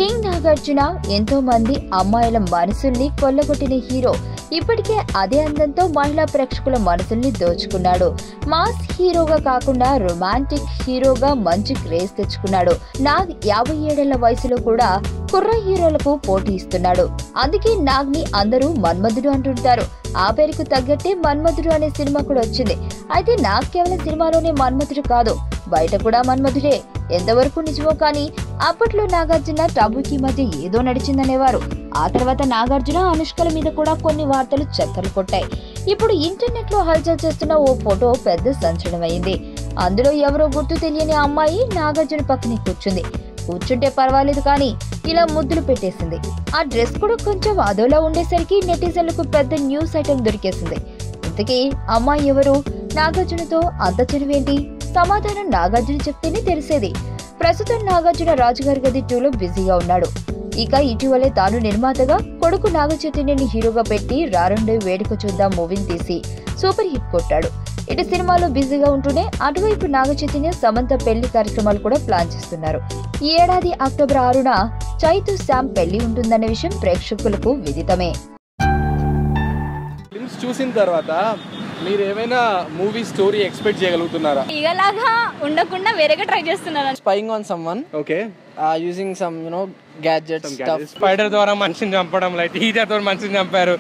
King Nagarjuna ఎంతో మంది అమ్మాయిల మనసుల్ని కొల్లగొట్టిన హీరో ఇప్పటికే అదే అందంతో మహిళా ప్రేక్షకుల మనసుల్ని దోచుకున్నాడు. మాస్ హీరోగా కాకుండా రొమాంటిక్ హీరోగా మంచి క్రేజ్ తెచ్చుకున్నాడు. నాగ్ 57 వయసులో కూడా కుర్ర హీరోలకు పోటీ ఇస్తున్నాడు. అందుకే నాగ్ ని అందరూ మన్మధుడు అంటుంటారు. ఆ పేరుకు తగ్గట్టే మన్మధుడు అనే సినిమా కూడా వచ్చింది. అయితే నాగ్ కేవలం సినిమాలోనే మన్మధుడు కాదు, బయట కూడా మన్మధుడే. ఎంతవరకు నిజమో కానీ అప్పట్లో నాగార్జున టబుకి మధ్య ఏదో నడిచిందనేవారు. ఆ తర్వాత నాగార్జున అనుష్కల మీద కూడా కొన్ని వార్తలు చక్కర్లు కొట్టాయి. ఇప్పుడు ఇంటర్నెట్ లో హల్చల్ చేస్తున్న ఓ ఫోటో పెద్ద సంచలనమైంది. అందులో ఎవరో గుర్తు తెలియని అమ్మాయి నాగార్జున పక్కనే కూర్చుంటే పర్వాలేదు కానీ ఇలా ముద్దులు పెట్టేసింది. ఆ డ్రెస్ కూడా కొంచెం అదోలా ఉండేసరికి నెటిజన్లకు పెద్ద న్యూస్ ఐటమ్ దొరికేసింది. ఇంతకీ అమ్మాయి ఎవరు? నాగార్జునతో అంత చనువేంటి? సమాధానం నాగార్జున చెప్తేనే తెలిసేది. ప్రస్తుతం నాగార్జున రాజుగారి గది 2లో బిజీగా ఉన్నాడు. ఇక ఇటీవలే తాను నిర్మాతగా కొడుకు నాగ చైతన్యని హీరోగా పెట్టి రారండే వేడుక చూద్దాం మూవీని తీసి సూపర్ హిట్ కొట్టాడు. ఇటు సినిమాలో బిజీగా ఉంటూనే అటువైపు నాగ చైతన్య సమంత పెళ్లి కార్యక్రమాలు కూడా ప్లాన్ చేస్తున్నారు. ఈ ఏడాది అక్టోబర్ 6న చైతు శామ్ పెళ్లి ఉంటుందన్న విషయం ప్రేక్షకులకు విదితమే. చూసిన తర్వాత మీరు ఏమైనా మూవీ స్టోరీ ఎక్స్పెక్ట్ చేయగలుగుతున్నారా? ఇలాగా ఉండకుండా వేరేగా ట్రై చేస్తున్నారు. Spying on someone, okay, using some gadgets, spider ద్వారా మనిషిని చంపడం, లైక్ హీటర్ తో మనిషిని చంపారు.